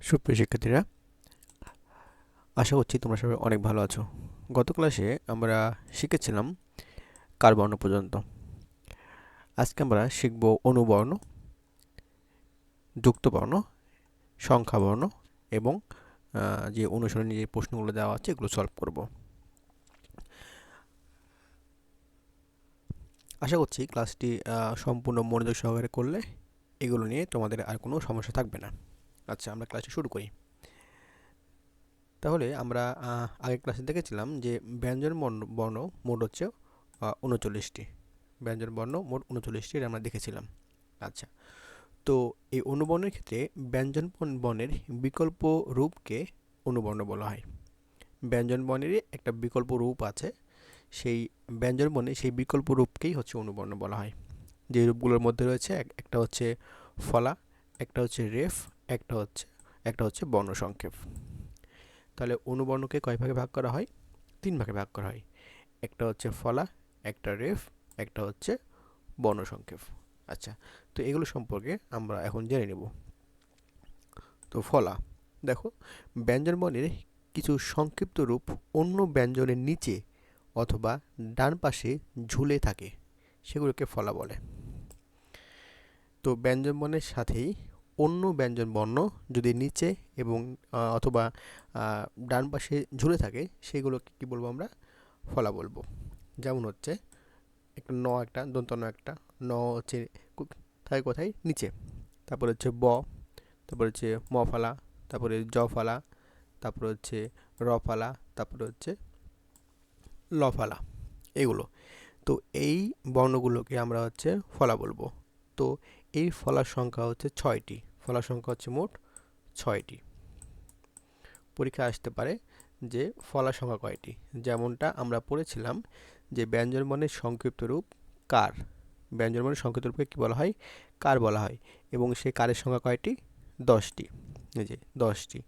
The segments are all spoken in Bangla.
সুপ্রিয় শিক্ষার্থীরা, আশা করছি তোমরা সবাই অনেক ভালো আছো। গত ক্লাসে আমরা শিখেছিলাম কার বর্ণ পর্যন্ত। আজকে আমরা শিখব অনুবর্ণ, যুক্ত বর্ণ, সংখ্যা বর্ণ এবং যে অনুসরণী যে প্রশ্নগুলো দেওয়া আছে এগুলো সলভ করব। আশা করছি ক্লাসটি সম্পূর্ণ মনোযোগ সহকারে করলে এগুলো নিয়ে তোমাদের আর কোনো সমস্যা থাকবে না। আচ্ছা, আমরা ক্লাসটি শুরু করি। তাহলে আমরা আগের ক্লাসে দেখেছিলাম যে ব্যঞ্জন বর্ণ মোট হচ্ছে ৩৯টি। ব্যঞ্জন বর্ণ মোট ৩৯টি আমরা দেখেছিলাম। আচ্ছা, তো এই অনুবর্ণের ক্ষেত্রে ব্যঞ্জন বর্ণের বিকল্প রূপকে অনুবর্ণ বলা হয়। ব্যঞ্জন বর্ণেরই একটা বিকল্প রূপ আছে, সেই ব্যঞ্জন বর্ণের সেই বিকল্প রূপকেই হচ্ছে অনুবর্ণ বলা হয়। যে রূপগুলোর মধ্যে রয়েছে একটা হচ্ছে ফলা, একটা হচ্ছে রেফ, একটা হচ্ছে বর্ণ সংক্ষেপ। তাহলে অনুবর্ণকে কয় ভাগে ভাগ করা হয়? ৩ ভাগে ভাগ করা হয়। একটা হচ্ছে ফলা, একটা রেফ, একটা হচ্ছে বর্ণ সংক্ষেপ। আচ্ছা, তো এগুলো সম্পর্কে আমরা এখন জেনে নেব। তো ফলা, দেখো, ব্যঞ্জন বর্ণের কিছু সংক্ষিপ্ত রূপ অন্য ব্যঞ্জনের নিচে অথবা ডান পাশে ঝুলে থাকে, সেগুলোকে ফলা বলে। তো ব্যঞ্জন বর্ণের সাথেই অন্য ব্যঞ্জন বর্ণ যদি নিচে এবং অথবা ডান পাশে ঝুলে থাকে, সেগুলোকে কি বলবো আমরা? ফলা বলবো। যেমন হচ্ছে একটা ন, একটা দন্ত ন, একটা ন হচ্ছে কোথায় কোথায়? নিচে। তারপর হচ্ছে ব, তারপর হচ্ছে ম ফালা, তারপরে জ ফালা, তারপর হচ্ছে র ফালা, তারপর হচ্ছে ল ফালা, এগুলো। তো এই বর্ণগুলোকে আমরা হচ্ছে ফলা বলবো। তো এই ফলার সংখ্যা হচ্ছে 6টি। ফলার সংখ্যা হচ্ছে মোট 6টি। পরীক্ষা আসতে পারে যে ফলার সংখ্যা কয়টি, যেমনটা আমরা পড়েছিলাম যে ব্যঞ্জন বর্ণের সংক্ষিপ্ত রূপ কার। ব্যঞ্জন বর্ণের সংক্ষিপ্ত রূপকে কী বলা হয়? কার বলা হয়। এবং সেই কারের সংখ্যা কয়টি? 10টি। এই যে 10টি।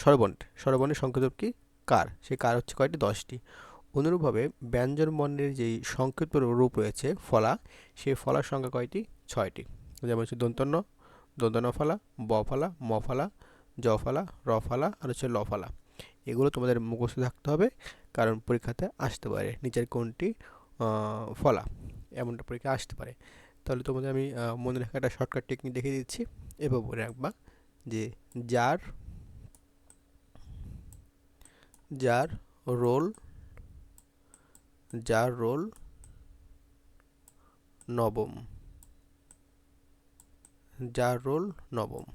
স্বরবর্ণের সংক্ষিপ্ত রূপ কি? কার। সেই কার হচ্ছে কয়টি? 10টি। অনুরূপভাবে ব্যঞ্জন বর্ণের যেই সংক্ষিপ্ত রূপ রয়েছে ফলা, সেই ফলার সংখ্যা কয়টি? 6টি। যেমন হচ্ছে দন্তন্য, দন্তন্য ফলা, ব ফলা, ম ফলা, জ ফলা, র ফলা আর হচ্ছে ল ফলা। এগুলো তোমাদের মুখস্থ থাকতে হবে, কারণ পরীক্ষাতে আসতে পারে নিচের কোনটি ফলা, এমনটা পরীক্ষা আসতে পারে। তাহলে তোমাদের আমি মনে রাখার একটা শর্টকাট টেকনিক দেখিয়ে দিচ্ছি। এভাবে মনে রাখবা যে যার যার রোল যার রোল নবম, যার রোল নবম।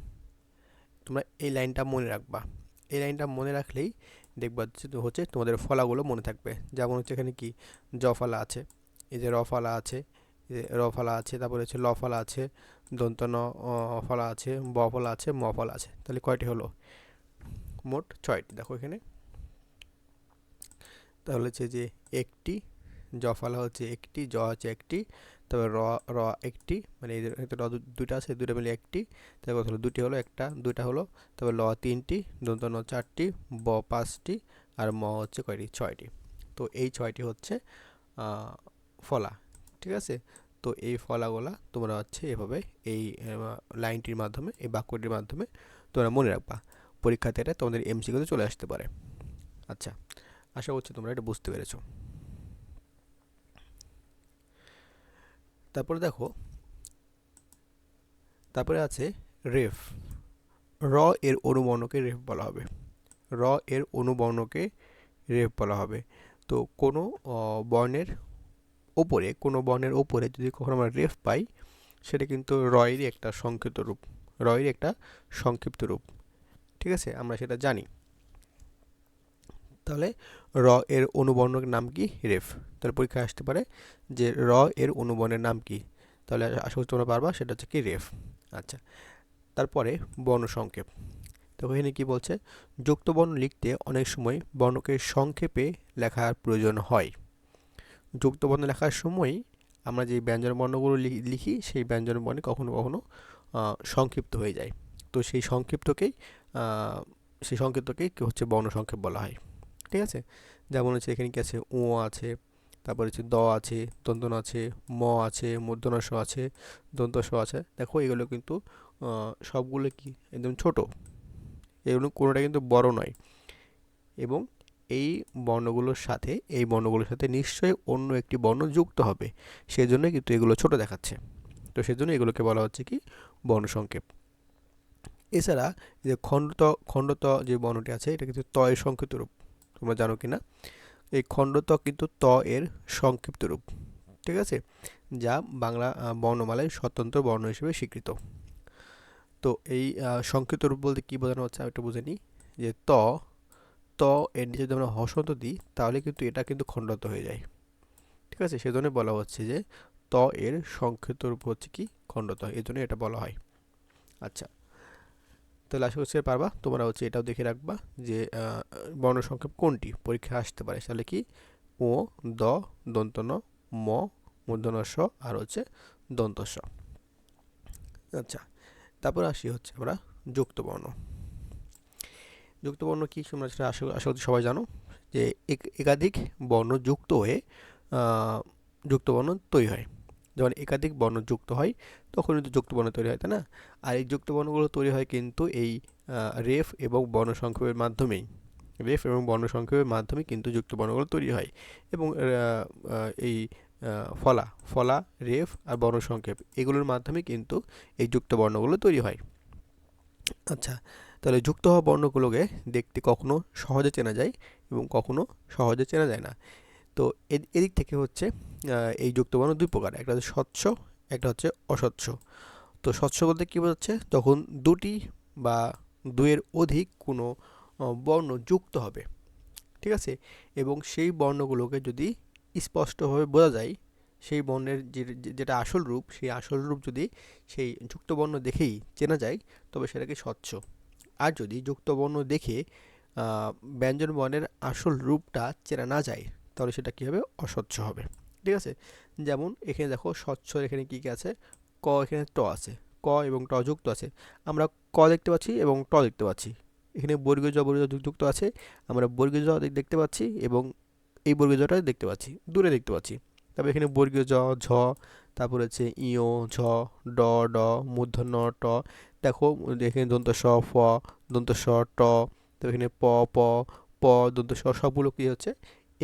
তোমরা এই লাইনটা মনে রাখবা। এই লাইনটা মনে রাখলেই দেখবা হচ্ছে তোমাদের ফলাগুলো মনে থাকবে। যেমন হচ্ছে এখানে কি জ ফলা আছে, এই যে র ফলা আছে, এই যে র ফলা আছে, তারপরে হচ্ছে ল ফলা আছে, দন্ত ন ফলা আছে, ব ফলা আছে, ম ফলা আছে। তাহলে কয়টি হলো? মোট 6টি। দেখো এখানে তাহলে হচ্ছে যে একটি, জ ফলা হচ্ছে একটি, জ হচ্ছে একটি, তবে র র একটি, মানে এই যে র দুইটা আছে, দুইটা মিলে একটি। তারপর হলো দুটি, হলো একটা, দুইটা হলো, তবে ল 3টি, দন্ত ন 4টি, ব 5টি আর ম হচ্ছে কয়টি? 6টি। তো এই 6টি হচ্ছে ফলা। ঠিক আছে? তো এই ফলাগুলা তোমরা হচ্ছে এভাবে এই লাইনটির মাধ্যমে, এই বাক্যটির মাধ্যমে তোমরা মনে রাখবা। পরীক্ষাতে এটা তোমাদের এমসিকিউতে চলে আসতে পারে। আচ্ছা, আশা করছি তোমরা এটা বুঝতে পেরেছো। তারপরে দেখো, তারপরে আছে রেফ। র এর অনুবর্ণকে রেফ বলা হবে। র এর অনুবর্ণকে রেফ বলা হবে। তো কোনো বর্ণের ওপরে যদি কখনো আমরা রেফ পাই, সেটা কিন্তু রয়েরই একটা সংক্ষিপ্ত রূপ। রয়েরই একটা সংক্ষিপ্ত রূপ। ঠিক আছে? আমরা সেটা জানি। তাহলে র এর অনুবর্ণের নাম কি? রেফ। তাহলে পরীক্ষায় আসতে পারে যে র এর অনুবর্ণের নাম কি? তাহলে আশা করি তোমরা পারবা, সেটা হচ্ছে কি? রেফ। আচ্ছা, তারপরে বর্ণ সংক্ষেপ। তো এখানে কি বলছে? যুক্ত বর্ণ লিখতে অনেক সময় বর্ণকে সংক্ষেপে লেখার প্রয়োজন হয়। যুক্ত বর্ণ লেখার সময় আমরা যে ব্যঞ্জন বর্ণগুলো লিখি, সেই ব্যঞ্জন বর্ণ কখনো কখনো সংক্ষিপ্ত হয়ে যায়। তো সেই সংক্ষিপ্তকেই কি হচ্ছে? বর্ণ সংক্ষেপ বলা হয়। ঠিক আছে? যেমন হচ্ছে এখানে কি আছে? ও আছে, তারপরে হচ্ছে দ আছে, দন্তন আছে, ম আছে, মূর্ধন্য ষ আছে, দন্ত স আছে। দেখো এগুলো কিন্তু সবগুলো কি একদম ছোট, এগুলো কোনোটা কিন্তু বড় নয়। এবং এই বর্ণগুলোর সাথে নিশ্চয়ই অন্য একটি বর্ণ যুক্ত হবে, সেজন্য কিন্তু এগুলো ছোট দেখাচ্ছে। তো সেজন্য এগুলোকে বলা হচ্ছে কি বর্ণসংক্ষেপ। এছাড়া যে খণ্ডত যে বর্ণটি আছে এটা কিন্তু ত এর সংক্ষিপ্ত রূপ, তোমরা জানো কি না? এই খণ্ডত কিন্তু ত এর সংক্ষিপ্ত রূপ, ঠিক আছে, যা বাংলা বর্ণমালায় স্বতন্ত্র বর্ণ হিসেবে স্বীকৃত। তো এই সংক্ষিপ্ত রূপ বলতে কি বোঝানো হচ্ছে আমি একটু বুঝে নিই। যে ত এর নিচে যদি আমরা হসন্ত দিই তাহলে কিন্তু এটা কিন্তু খণ্ডত হয়ে যায়, ঠিক আছে, সেজন্য বলা হচ্ছে যে ত এর সংক্ষিপ্ত রূপ হচ্ছে কি খণ্ডত, এই জন্য এটা বলা হয়। আচ্ছা, তাহলে আশা করছি পারবা, তোমরা হচ্ছে এটাও দেখে রাখবা যে বর্ণ সংক্ষেপ কোনটি পরীক্ষায় আসতে পারে, তাহলে কি ও, দ, দন্ত ন, ম, মূর্ধন্য ষ আর হচ্ছে দন্ত স। আচ্ছা, তারপর আসি হচ্ছে আমরা যুক্ত বর্ণ। যুক্ত বর্ণ কি তোমরা সেটা আশা করছি সবাই জানো, যে একাধিক বর্ণ যুক্ত হয়ে যুক্ত বর্ণ তৈরি হয়। যখন একাধিক বর্ণ যুক্ত হয় তখন কিন্তু যুক্ত বর্ণ তৈরি হয়, তাই না? আর এই যুক্ত বর্ণগুলো তৈরি হয় কিন্তু এই রেফ এবং বর্ণসংক্ষেপের মাধ্যমেই। রেফ এবং বর্ণসংক্ষেপের মাধ্যমে কিন্তু যুক্ত বর্ণগুলো তৈরি হয়। এবং এই ফলা ফলা রেফ আর বর্ণসংক্ষেপ এগুলোর মাধ্যমে কিন্তু এই যুক্ত বর্ণগুলো তৈরি হয়। আচ্ছা, তাহলে যুক্ত হওয়া বর্ণগুলোকে দেখতে কখনো সহজে চেনা যায় এবং কখনো সহজে চেনা যায় না। তো এদিক থেকে হচ্ছে এই যুক্ত বর্ণ দুই প্রকার, একটা হচ্ছে স্বচ্ছ, একটা হচ্ছে অস্বচ্ছ। তো স্বচ্ছ বলতে কী বোঝাচ্ছে, যখন দুটি বা দুইয়ের অধিক কোনো বর্ণ যুক্ত হবে, ঠিক আছে, এবং সেই বর্ণগুলোকে যদি স্পষ্টভাবে বোঝা যায়, সেই বর্ণের যেটা আসল রূপ, সেই আসল রূপ যদি সেই যুক্ত বর্ণ দেখেই চেনা যায়, তবে সেটাকে স্বচ্ছ। আর যদি যুক্ত বর্ণ দেখে ব্যঞ্জন বর্ণের আসল রূপটা চেনা না যায়, তাহলে সেটা কী হবে, অস্বচ্ছ হবে, ঠিক আছে। যেমন এখানে দেখো স্বচ্ছ, এখানে কী কী আছে, ক, এখানে ট আছে, ক এবং ট যুক্ত আছে, আমরা ক দেখতে পাচ্ছি এবং ট দেখতে পাচ্ছি। এখানে বর্গীয় জ যুক্ত আছে, আমরা বর্গীয় জ দেখতে পাচ্ছি এবং এই বর্গীয় জটা দেখতে পাচ্ছি, দূরে দেখতে পাচ্ছি। তারপর এখানে বর্গীয় জ, ঝ, তারপর হচ্ছে ইয়, ঝ, ড, ড, মূর্ধন্য ট, দেখো এখানে দন্ত স, ফ, দন্ত স, ট, তো এখানে প, প, প, দন্ত স, সবগুলো কী হচ্ছে,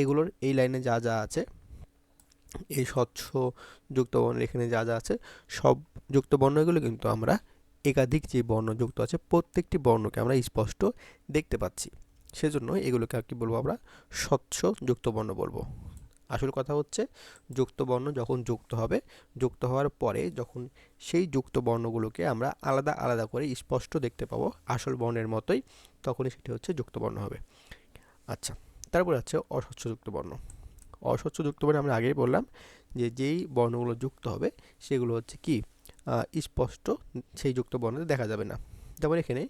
এগুলোর এই লাইনে যা যা আছে, এই স্বচ্ছ যুক্ত বর্ণের এখানে যা যা আছে, সব যুক্ত বর্ণগুলো কিন্তু আমরা একাধিক যে বর্ণ যুক্ত আছে প্রত্যেকটি বর্ণকে আমরা স্পষ্ট দেখতে পাচ্ছি। সেজন্য এগুলোকে আর কি বলবো, আমরা স্বচ্ছ যুক্ত বর্ণ বলবো। আসল কথা হচ্ছে যুক্ত বর্ণ যখন যুক্ত হবে, যুক্ত হওয়ার পরে যখন সেই যুক্ত বর্ণগুলোকে আমরা আলাদা আলাদা করে স্পষ্ট দেখতে পাবো আসল বর্ণের মতোই, তখনই সেটি হচ্ছে যুক্ত বর্ণ হবে। আচ্ছা, তারপরে হচ্ছে অস্বচ্ছ যুক্ত বর্ণ। অস্বচ্ছ যুক্ত বর্ণে আমরা আগেই বললাম যে যেই বর্ণগুলো যুক্ত হবে সেগুলো হচ্ছে কি স্পষ্ট সেই যুক্ত বর্ণে দেখা যাবে না। যেমন এখানে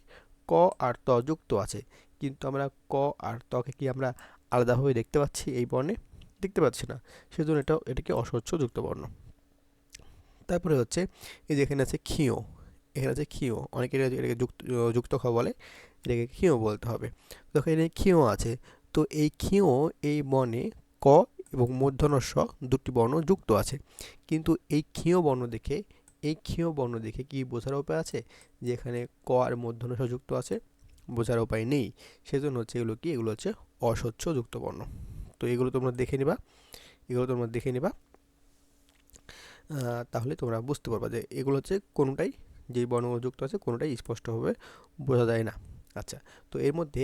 ক আর ত যুক্ত আছে, কিন্তু আমরা ক আর তকে কি আমরা আলাদাভাবে দেখতে পাচ্ছি এই বর্ণে? দেখতে পাচ্ছি না, সেজন্য এটাকে অস্বচ্ছ যুক্ত বর্ণ। তারপরে হচ্ছে এই যে এখানে আছে ক্ষীয়, এখানে আছে ক্ষীয়, অনেকে এটাকে যুক্ত খ বলে, এটাকে ক্ষীয় বলতে হবে। দেখো এখানে ক্ষীয় আছে, তো এই ক্ষীয় এই বর্ণে ক এবং মূর্ধন্য ষ দুটি বর্ণ যুক্ত আছে, কিন্তু এই ক্ষীয় বর্ণ দেখে কি বোঝার উপায় আছে যে এখানে ক আর মূর্ধন্য ষ যুক্ত আছে? বোঝার উপায় নেই। সেজন্য হচ্ছে এগুলো হচ্ছে অস্বচ্ছ যুক্ত বর্ণ। তো এগুলো তোমরা দেখে নিবা, তাহলে তোমরা বুঝতে পারবা যে এগুলো হচ্ছে কোনোটাই, যেই বর্ণগুলো যুক্ত আছে কোনোটাই স্পষ্টভাবে বোঝা যায় না। আচ্ছা, তো এর মধ্যে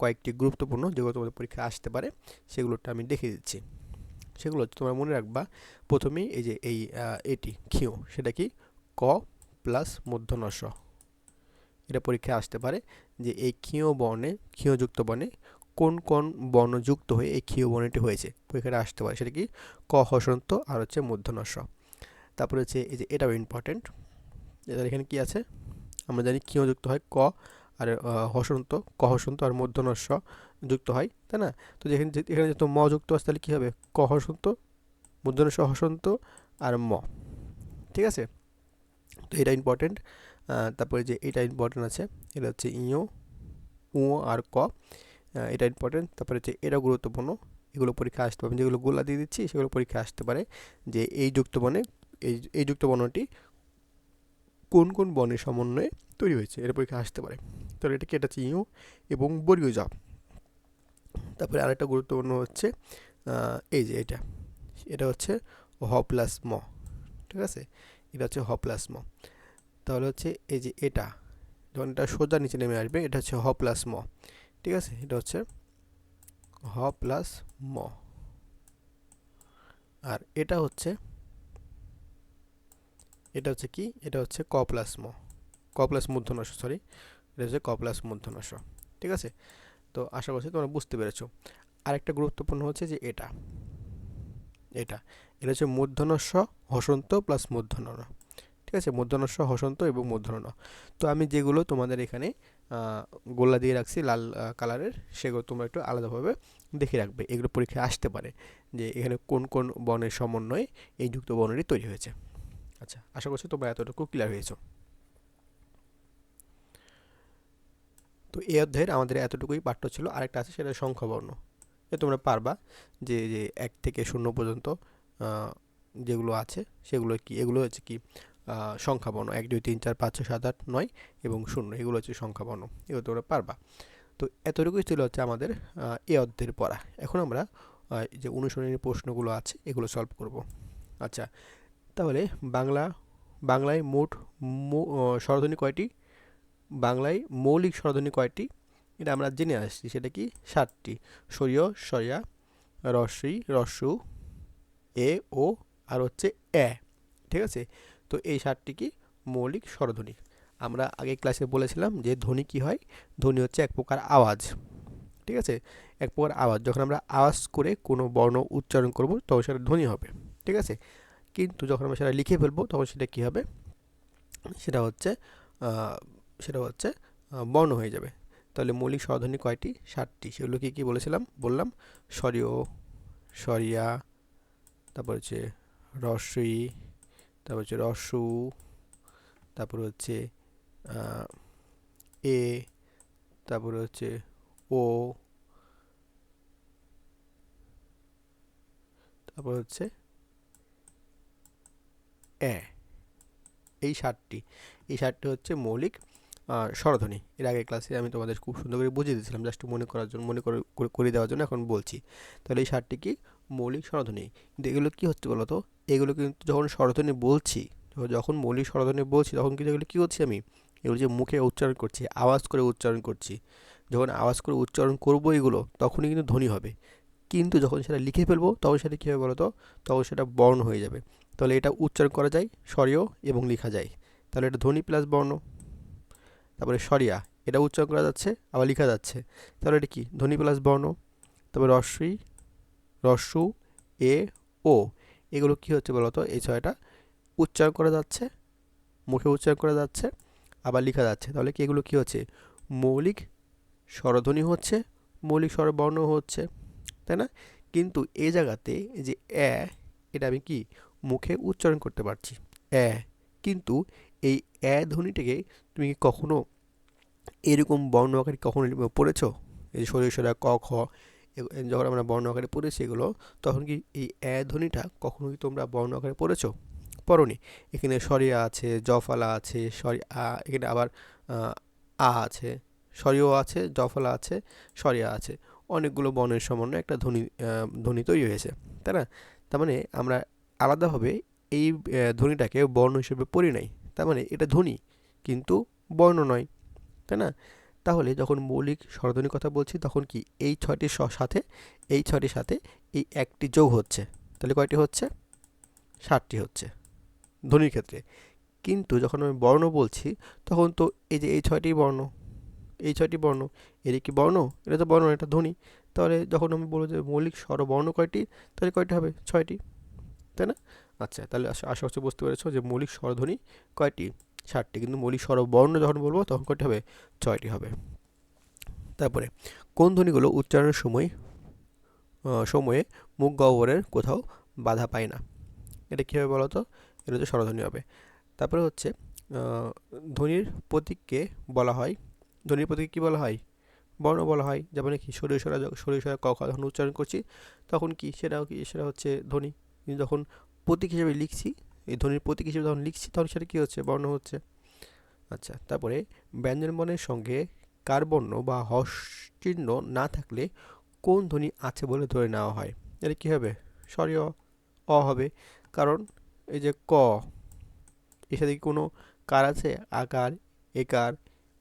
কয়েকটি গুরুত্বপূর্ণ যেগুলো তোমাদের পরীক্ষায় আসতে পারে সেগুলোটা আমি দেখিয়ে দিচ্ছি। সেগুলো হচ্ছে তোমরা মনে রাখবা, প্রথমেই এই যে এটি ক্ষীয়, সেটা কি ক প্লাস মূর্ধন্য ষ। এটা পরীক্ষায় আসতে পারে যে এই ক্ষীয়যুক্ত বর্ণে কোন কোন বর্ণ যুক্ত হয়ে এই ক্ষীয় বর্ণটি হয়েছে, পরীক্ষায় আসতে পারে। সেটা কি ক হসন্ত আর হচ্ছে মূর্ধন্য ষ। তারপরে হচ্ছে এই যে এটাও ইম্পর্টেন্ট, এখানে কি আছে, আমরা জানি ক্ষীয় যুক্ত হয় ক আর হসন্ত আর মূর্ধন্য ষ যুক্ত হয়, তাই না? তো এখানে যেহেতু ম যুক্ত আছে, তাহলে কী হবে, ক হসন্ত, মূর্ধন্য ষ হসন্ত আর ম, ঠিক আছে। তো এটা ইম্পর্টেন্ট। তারপরে যে এটা ইম্পর্টেন্ট আছে, এটা হচ্ছে ইও, উ আর ক, এটা ইম্পর্টেন্ট। তারপরে হচ্ছে এটা গুরুত্বপূর্ণ, এগুলো পরীক্ষা আসতে পারে, যেগুলো গোলা দিয়ে দিচ্ছি সেগুলো পরীক্ষা আসতে পারে, যে এই যুক্ত বর্ণে এই যুক্ত বর্ণটি কোন কোন বর্ণের সমন্বয়ে তৈরি হয়েছে, এর পরীক্ষা আসতে পারে। তাহলে এটা কি, এটা হচ্ছে ইউ এবং বর্গীয় জ। তারপরে আরেকটা গুরুত্বপূর্ণ হচ্ছে এই যে এটা হচ্ছে হ প্লাস ম, ঠিক আছে, এটা হচ্ছে হ প্লাস ম। তাহলে হচ্ছে এই যে এটা যখন এটা সোজা নিচে নেমে আসবে, এটা হচ্ছে হ প্লাস ম, ঠিক আছে, এটা হচ্ছে হ প্লাস ম। আর এটা হচ্ছে কি, এটা হচ্ছে ক প্লাস ম, ক প্লাস মূর্ধন্য ষ, সরি, এটা হচ্ছে ক প্লাস মূর্ধন্য ষ, ঠিক আছে। তো আশা করছি তোমরা বুঝতে পেরেছো। আরেকটা গুরুত্বপূর্ণ হচ্ছে যে এটা এটা এটা হচ্ছে মূর্ধন্য ষ হসন্ত প্লাস মূর্ধন্য ণ, ঠিক আছে, মূর্ধন্য ষ হসন্ত এবং মূর্ধন্য ণ। তো আমি যেগুলো তোমাদের এখানে গোল্লা দিয়ে রাখছি লাল কালারের, সেগুলো তোমরা একটু আলাদাভাবে দেখে রাখবে, এগুলো পরীক্ষায় আসতে পারে যে এখানে কোন কোন বর্ণের সমন্বয়ে এই যুক্ত বর্ণটি তৈরি হয়েছে। আচ্ছা, আশা করছি তোমরা এতটুকু ক্লিয়ার হয়েছো। তো এই অধ্যায়ের আমাদের এতটুকুই পাঠ্য ছিল। আরেকটা আছে, সেটা সংখ্যাবর্ণ। তোমরা পারবা যে যে 1 থেকে 0 পর্যন্ত যেগুলো আছে সেগুলো কি, এগুলো হচ্ছে কি সংখ্যাবর্ণ, 1 2 3 4 5 6 7 8 9 এবং 0, এগুলো হচ্ছে সংখ্যাবর্ণ, এগুলো তোমরা পারবা। তো এতটুকুই ছিল হচ্ছে আমাদের এই অধ্যায়ের পড়া। এখন আমরা যে অনুশীলনী প্রশ্নগুলো আছে এগুলো সলভ করব। আচ্ছা, তাহলে বাংলায় মোট স্বরধ্বনি কয়টি? বাংলায় মৌলিক স্বরধ্বনি কয়টি? এটা আমরা জেনে আসছি, সেটা কি 7টি। সরিয়, সরিয়া, রস্বই, রস্যু, এ, ও আর হচ্ছে এ, ঠিক আছে। তো এই 7টি কি মৌলিক স্বরধ্বনি। আমরা আগে ক্লাসে বলেছিলাম যে ধ্বনি কি হয়, ধ্বনি হচ্ছে এক প্রকার আওয়াজ, ঠিক আছে, এক প্রকার আওয়াজ। যখন আমরা আওয়াজ করে কোনো বর্ণ উচ্চারণ করব তখন সেটা ধ্বনি হবে, ঠিক আছে। কিন্তু যখন আমরা সেটা লিখে ফেলবো তখন সেটা কি হবে, সেটা হচ্ছে সেটা হচ্ছে বর্ণ হয়ে যাবে। তাহলে মৌলিক স্বরধ্বনি কয়টি? 7টি। সেগুলো কি কি বললাম, স্বরীয়, স্বরিয়া, তারপর হচ্ছে রস্বই, তারপর হচ্ছে রস্যু, তারপর হচ্ছে এ, তারপরে হচ্ছে ও, তারপর হচ্ছে এ। এই 7টি হচ্ছে মৌলিক স্বরধ্বনি। এর আগের ক্লাসে আমি তোমাদের খুব সুন্দর করে বুঝিয়ে দিয়েছিলাম, জাস্ট মনে করার জন্য, করে দেওয়ার জন্য এখন বলছি। তাহলে এই 7টি কি মৌলিক স্বরধ্বনি। কিন্তু এগুলো কি হচ্ছে বলো তো, এগুলো কিন্তু যখন স্বরধ্বনি বলছি, যখন মৌলিক স্বরধ্বনি বলছি তখন কিন্তু এগুলো কি করছি আমি, এগুলো যে মুখে উচ্চারণ করছি, আওয়াজ করে উচ্চারণ করছি। যখন আওয়াজ করে উচ্চারণ করবো এগুলো, তখনই কিন্তু ধ্বনি হবে। কিন্তু যখন সেটা লিখে ফেলবো তখন সেটা কী হবে বলো তো, তখন সেটা বর্ণ হয়ে যাবে। তাহলে এটা উচ্চারণ করা যায় স্বরীয় এবং লেখা যায়, তাহলে এটা ধ্বনি প্লাস বর্ণ। তারপরে স্বরিয়া, এটা উচ্চারণ করা যাচ্ছে আবার লেখা যাচ্ছে, তাহলে এটা কি ধ্বনি প্লাস বর্ণ। তারপরে রস্বই, রস্যু, এ, ও, এগুলো কি হচ্ছে বলতো, এই ছয়টা উচ্চারণ করা যাচ্ছে, মুখে উচ্চারণ করা যাচ্ছে আবার লেখা যাচ্ছে, তাহলে কি এগুলো কি হচ্ছে মৌলিক স্বরধ্বনি হচ্ছে, মৌলিক স্বরবর্ণ হচ্ছে, তাই না। কিন্তু এই জায়গাতে যে এ, এটা আমি কি মুখে উচ্চারণ করতে পারছি এ, কিন্তু এই এ ধ্বনিটাকে তুমি কি কখনো এরকম বর্ণ আকারে কখনো পড়েছো? এই যে সরিষা ক খ, যখন আমরা বর্ণ আকারে পড়েছি এগুলো, তখন কি এই এ ধ্বনিটা কখনো কি তোমরা বর্ণ আকারে পড়েছো? পড়োনি। এখানে সরিয়া আছে, জফলা আছে, এখানে আবার আ আছে, সরিয় আছে, জফলা আছে, সরিয়া আছে, অনেকগুলো বর্ণের সমন্বয়ে একটা ধ্বনি তৈরি হয়েছে, তাই না। তার মানে আমরা আলাদাভাবে এই ধ্বনিটাকে বর্ণ হিসেবে পড়ি নাই, তার মানে এটা ধ্বনি কিন্তু বর্ণ নয়, তাই না। তাহলে যখন মৌলিক স্বরধ্বনির কথা বলছি তখন কি এই 6টির সাথে, এই 6টির সাথে এই একটি যোগ হচ্ছে, তাহলে কয়টি হচ্ছে? 7টি হচ্ছে ধ্বনির ক্ষেত্রে। কিন্তু যখন আমি বর্ণ বলছি তখন তো এই যে এই 6টি বর্ণ, এই 6টি বর্ণ, এর কি বর্ণ? এটা তো বর্ণ, এটা ধ্বনি। তাহলে যখন আমি বলবো যে মৌলিক স্বরবর্ণ কয়টি, তাহলে কয়টি হবে? 6টি, তাই না। আচ্ছা, তাহলে আশা করছি বুঝতে পেরেছো যে মৌলিক স্বরধ্বনি কয়টি? 7টি। কিন্তু মৌলিক স্বরবর্ণ যখন বলবো তখন কয়টি হবে? 6টি হবে। তারপরে কোন ধ্বনিগুলো উচ্চারণের সময়ে মুখ গহ্বরের কোথাও বাধা পায় না? এটা কী হবে বলো তো? এটা হচ্ছে স্বরধ্বনি হবে। তারপরে হচ্ছে ধ্বনির প্রতীককে বলা হয়, ধ্বনির প্রতীক কী বলা হয়? বর্ণ বলা হয়। যেমন কি সরিষা ক খ যখন উচ্চারণ করছি তখন কি সেটা হচ্ছে ধ্বনি। কিন্তু যখন প্রতীক হিসেবে লিখছি, এই ধ্বনির প্রতীক হিসেবে যখন লিখছি তখন সেটা কী হচ্ছে? বর্ণ হচ্ছে। আচ্ছা, তারপরে ব্যঞ্জনবর্ণের সঙ্গে কার বর্ণ বা হর্ষ চিহ্ন না থাকলে কোন ধ্বনি আছে বলে ধরে নেওয়া হয়? এটা কি হবে? স্বরীয় অ হবে। কারণ এই যে ক, এর সাথে কি কোনো কার আছে? আকার, একার,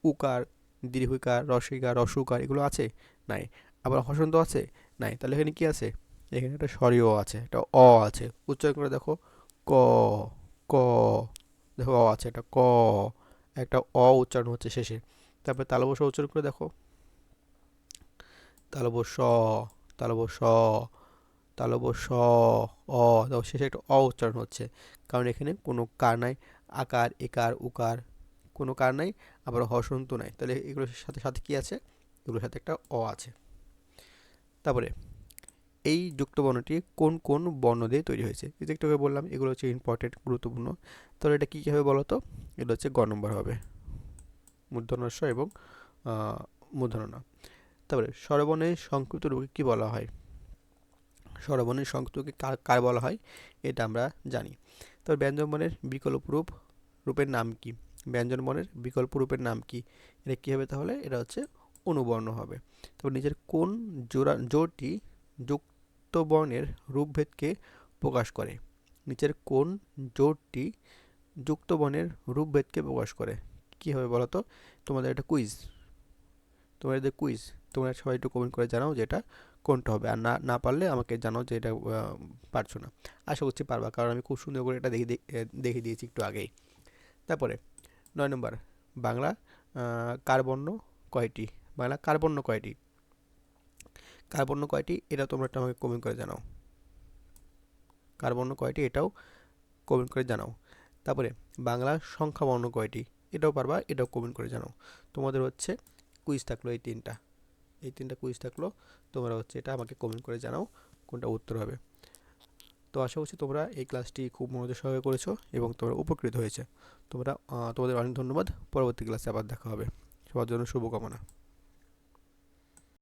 উকার, দীর্ঘিকার, রস্বইকার, হ্রস্বউকার এগুলো আছে? নাই। আবার হষন্ত আছে? নাই। তাহলে এখানে কি আছে? এখানে একটা স্বরীয় আছে, একটা অ আছে। উচ্চারণ করে দেখো, ক, ক। দেখো অ আছে, একটা ক, একটা অ উচ্চারণ হচ্ছে শেষে। তারপরে তালব্য শ উচ্চারণ করে দেখো, তালব্য শ, তালব্য শ, তালব্য শ, অ। দেখো শেষে একটা অ উচ্চারণ হচ্ছে, কারণ এখানে কোনো কার নাই। আকার, একার, উকার কোনো কার নাই, আবার হষন্ত নাই। তাহলে এগুলোর সাথে সাথে কি আছে? এগুলোর সাথে একটা অ আছে। তারপরে এই যুক্ত বর্ণটি কোন কোন বর্ণ দিয়ে তৈরি হয়েছে? এই যে একটু আগে বললাম এগুলো হচ্ছে ইম্পর্টেন্ট, গুরুত্বপূর্ণ। তাহলে এটা কী কী হবে বলো তো? এটা হচ্ছে গ নম্বর হবে, মূর্ধন্য ষ এবং মূর্ধন্য ণ। তারপরে স্বরবর্ণের সংক্ষিপ্ত রূপকে কী বলা হয়? স্বরবর্ণের সংক্ষিপ্তকে কার কার বলা হয় এটা আমরা জানি। তবে ব্যঞ্জনবর্ণের বিকল্প রূপের নাম কি? ব্যঞ্জনবর্ণের বিকল্প রূপের নাম কি? এটা কী হবে তাহলে? এটা হচ্ছে অনুবর্ণ হবে। তবে নিচের কোন জোড়টি যুক্ত বর্ণের রূপভেদকে প্রকাশ করে? নিচের কোন জোড়টি যুক্ত বর্ণের রূপভেদকে প্রকাশ করে? কী হবে বলো তো? তোমাদের একটা কুইজ, তোমাদের কুইজ, তোমরা সবাই একটু কমেন্ট করে জানাও যে এটা কোনটা হবে। আর না না পারলে আমাকে জানাও যে এটা পারছো না। আশা করছি পারবা, কারণ আমি খুব সুন্দর করে এটা দেখিয়ে দিয়েছি একটু আগেই। তারপরে ৯ নম্বর, বাংলা কার বর্ণ কয়টি? বাংলা কার বর্ণ কয়টি? কার বর্ণ কয়টি এটা তোমরা একটু আমাকে কমেন্ট করে জানাও। কার বর্ণ কয়টি এটাও কমেন্ট করে জানাও। তারপরে বাংলা সংখ্যা বর্ণ কয়টি? এটাও পারবা, এটাও কমেন্ট করে জানাও। তোমাদের হচ্ছে কুইজ থাকলো এই তিনটা কুইজ থাকলো। তোমরা হচ্ছে এটা আমাকে কমেন্ট করে জানাও কোনটা উত্তর হবে। তো আশা করছি তোমরা এই ক্লাসটি খুব মনোযোগ সহকারে করেছো এবং তোমরা উপকৃত হয়েছে। তোমাদের অনেক ধন্যবাদ। পরবর্তী ক্লাসে আবার দেখা হবে। সবার জন্য শুভকামনা।